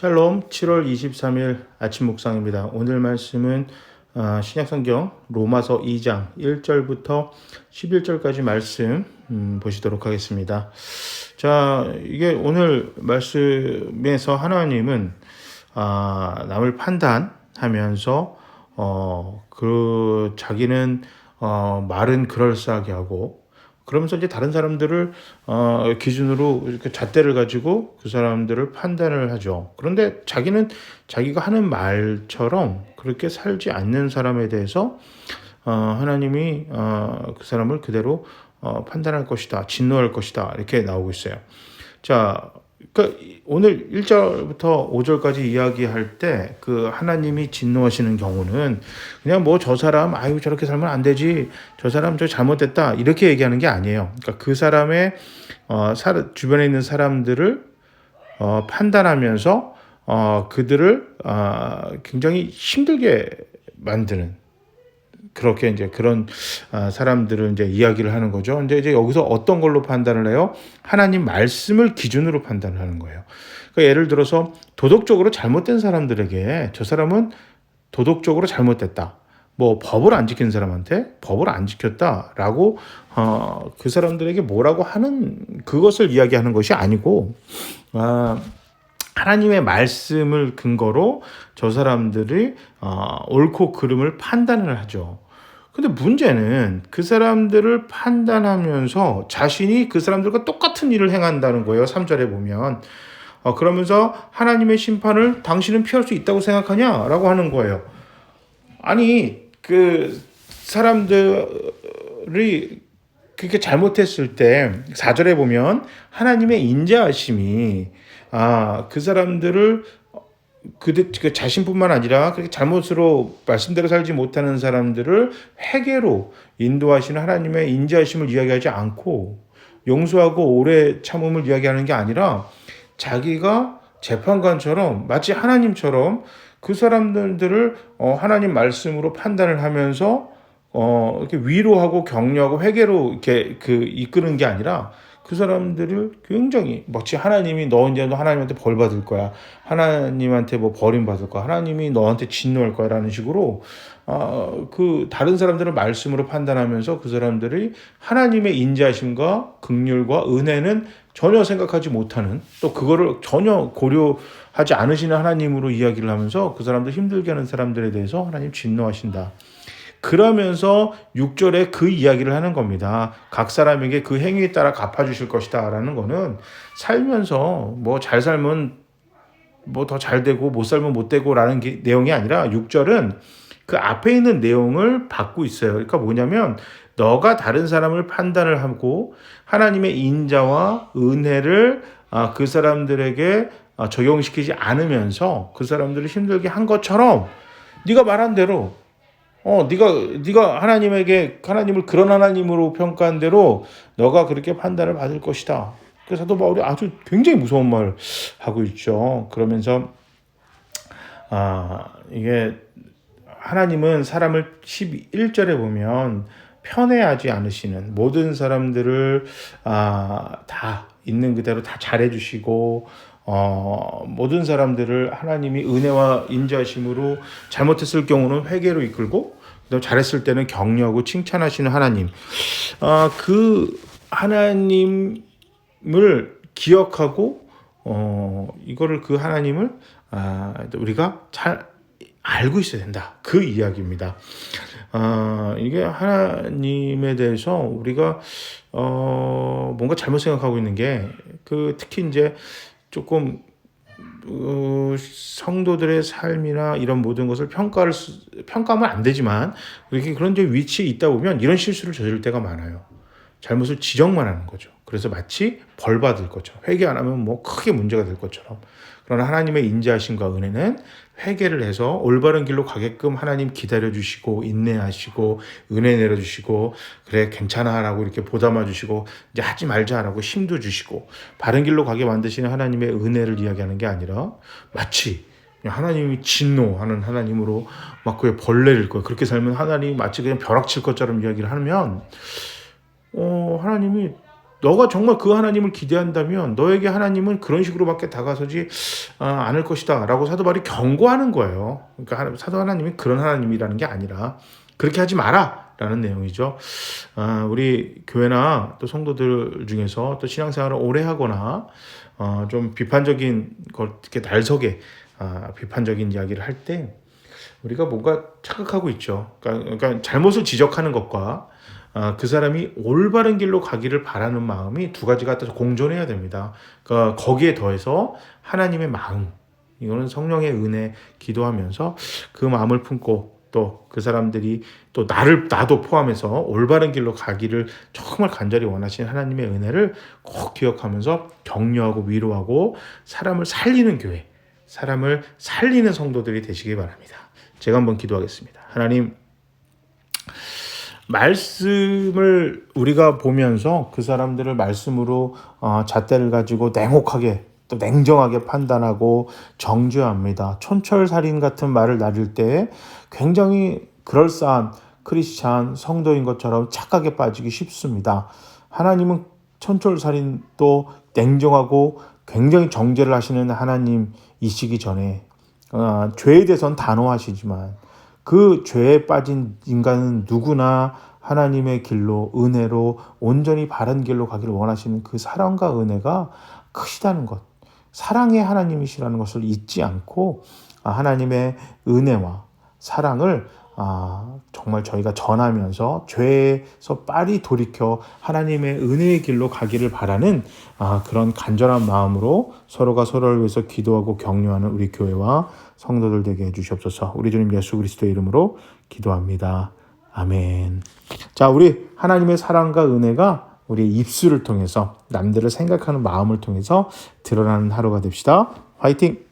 샬롬 7월 23일 아침 묵상입니다. 오늘 말씀은 신약성경 로마서 2장 1절부터 11절까지 말씀 보시도록 하겠습니다. 자, 이게 오늘 말씀에서 하나님은 남을 판단하면서 자기는 말은 그럴싸하게 하고 그러면서 이제 다른 사람들을 기준으로 이렇게 잣대를 가지고 그 사람들을 판단을 하죠. 그런데 자기는 자기가 하는 말처럼 그렇게 살지 않는 사람에 대해서 하나님이 그 사람을 그대로 판단할 것이다, 진노할 것이다 이렇게 나오고 있어요. 자, 그러니까 오늘 1절부터 5절까지 이야기할 때 그 하나님이 진노하시는 경우는 그냥 뭐 저 사람 아유 저렇게 살면 안 되지, 저 사람 저 잘못됐다 이렇게 얘기하는 게 아니에요. 그러니까 그 사람의 주변에 있는 사람들을 판단하면서 그들을 굉장히 힘들게 만드는, 그렇게 이제 그런 사람들을 이제 이야기를 하는 거죠. 근데 이제 여기서 어떤 걸로 판단을 해요? 하나님 말씀을 기준으로 판단을 하는 거예요. 그러니까 예를 들어서 도덕적으로 잘못된 사람들에게 저 사람은 도덕적으로 잘못됐다. 뭐 법을 안 지키는 사람한테 법을 안 지켰다라고 그 사람들에게 뭐라고 하는 그것을 이야기하는 것이 아니고 하나님의 말씀을 근거로 저 사람들이 옳고 그름을 판단을 하죠. 근데 문제는 그 사람들을 판단하면서 자신이 그 사람들과 똑같은 일을 행한다는 거예요. 3절에 보면. 그러면서 하나님의 심판을 당신은 피할 수 있다고 생각하냐라고 하는 거예요. 아니, 그 사람들이 그렇게 잘못했을 때 4절에 보면 하나님의 인자하심이 그 사람들을 그 자신뿐만 아니라 그렇게 잘못으로 말씀대로 살지 못하는 사람들을 회개로 인도하시는 하나님의 인자하심을 이야기하지 않고 용서하고 오래 참음을 이야기하는 게 아니라 자기가 재판관처럼 마치 하나님처럼 그 사람들을 하나님 말씀으로 판단을 하면서 이렇게 위로하고 격려하고 회개로 이렇게 이끄는 게 아니라 그 사람들을 굉장히 마치 하나님이 너 이제 하나님한테 벌 받을 거야, 하나님한테 뭐 버림 받을 거야, 하나님이 너한테 진노할 거야라는 식으로 그 다른 사람들을 말씀으로 판단하면서 그 사람들이 하나님의 인자하심과 긍휼과 은혜는 전혀 생각하지 못하는, 또 그거를 전혀 고려하지 않으시는 하나님으로 이야기를 하면서 그 사람들 힘들게 하는 사람들에 대해서 하나님 진노하신다. 그러면서 6절에 그 이야기를 하는 겁니다. 각 사람에게 그 행위에 따라 갚아주실 것이다 라는 거는 살면서 뭐 잘 살면 뭐 더 잘 되고 못 살면 못 되고 라는 내용이 아니라 6절은 그 앞에 있는 내용을 받고 있어요. 그러니까 뭐냐면 너가 다른 사람을 판단을 하고 하나님의 인자와 은혜를 그 사람들에게 적용시키지 않으면서 그 사람들을 힘들게 한 것처럼 네가 말한 대로 네가 하나님을 그런 하나님으로 평가한 대로 너가 그렇게 판단을 받을 것이다. 그래서 사도 바울이 아주 굉장히 무서운 말을 하고 있죠. 그러면서 이게 하나님은 사람을 11절에 보면 편애하지 않으시는, 모든 사람들을 다 있는 그대로 다 잘해주시고 모든 사람들을 하나님이 은혜와 인자하심으로 잘못했을 경우는 회개로 이끌고 잘했을 때는 격려하고 칭찬하시는 하나님, 그 하나님을 기억하고 이거를 그 하나님을 우리가 잘 알고 있어야 된다, 그 이야기입니다. 이게 하나님에 대해서 우리가 뭔가 잘못 생각하고 있는 게 특히 이제 조금 성도들의 삶이나 이런 모든 것을 평가하면 안 되지만 이렇게 그런 위치에 있다 보면 이런 실수를 저지를 때가 많아요. 잘못을 지적만 하는 거죠. 그래서 마치 벌 받을 것처럼, 회개 안 하면 뭐 크게 문제가 될 것처럼. 그러나 하나님의 인자하심과 은혜는 회개를 해서 올바른 길로 가게끔 하나님 기다려주시고 인내하시고 은혜 내려주시고 그래 괜찮아 라고 이렇게 보담아 주시고 이제 하지 말자라고 힘도 주시고 바른 길로 가게 만드시는 하나님의 은혜를 이야기하는 게 아니라 마치 하나님이 진노하는 하나님으로 막 그의 벌레를 거예요. 그렇게 살면 하나님이 마치 그냥 벼락칠 것처럼 이야기를 하면 하나님이 너가 정말 그 하나님을 기대한다면 너에게 하나님은 그런 식으로밖에 다가서지 않을 것이다 라고 사도 바울이 경고하는 거예요. 그러니까 사도 하나님이 그런 하나님이라는 게 아니라 그렇게 하지 마라 라는 내용이죠. 우리 교회나 또 성도들 중에서 또 신앙생활을 오래 하거나 좀 비판적인 걸 이렇게 날석에 비판적인 이야기를 할 때 우리가 뭔가 착각하고 있죠. 그러니까 잘못을 지적하는 것과 그 사람이 올바른 길로 가기를 바라는 마음이 두 가지가 다 공존해야 됩니다. 그러니까 거기에 더해서 하나님의 마음, 이거는 성령의 은혜 기도하면서 그 마음을 품고 또 그 사람들이 또 나도 포함해서 올바른 길로 가기를 정말 간절히 원하시는 하나님의 은혜를 꼭 기억하면서 격려하고 위로하고 사람을 살리는 교회, 사람을 살리는 성도들이 되시기 바랍니다. 제가 한번 기도하겠습니다. 하나님, 말씀을 우리가 보면서 그 사람들을 말씀으로 잣대를 가지고 냉혹하게 또 냉정하게 판단하고 정죄합니다. 촌철살인 같은 말을 나눌 때 굉장히 그럴싸한 크리스찬 성도인 것처럼 착각에 빠지기 쉽습니다. 하나님은 촌철살인도 냉정하고 굉장히 정죄를 하시는 하나님이시기 전에 죄에 대해서는 단호하시지만 그 죄에 빠진 인간은 누구나 하나님의 길로 은혜로 온전히 바른 길로 가기를 원하시는 그 사랑과 은혜가 크시다는 것, 사랑의 하나님이시라는 것을 잊지 않고 하나님의 은혜와 사랑을 정말 저희가 전하면서 죄에서 빨리 돌이켜 하나님의 은혜의 길로 가기를 바라는 그런 간절한 마음으로 서로가 서로를 위해서 기도하고 격려하는 우리 교회와 성도들 되게 해주시옵소서. 우리 주님 예수 그리스도의 이름으로 기도합니다. 아멘. 자, 우리 하나님의 사랑과 은혜가 우리 입술을 통해서 남들을 생각하는 마음을 통해서 드러나는 하루가 됩시다. 화이팅!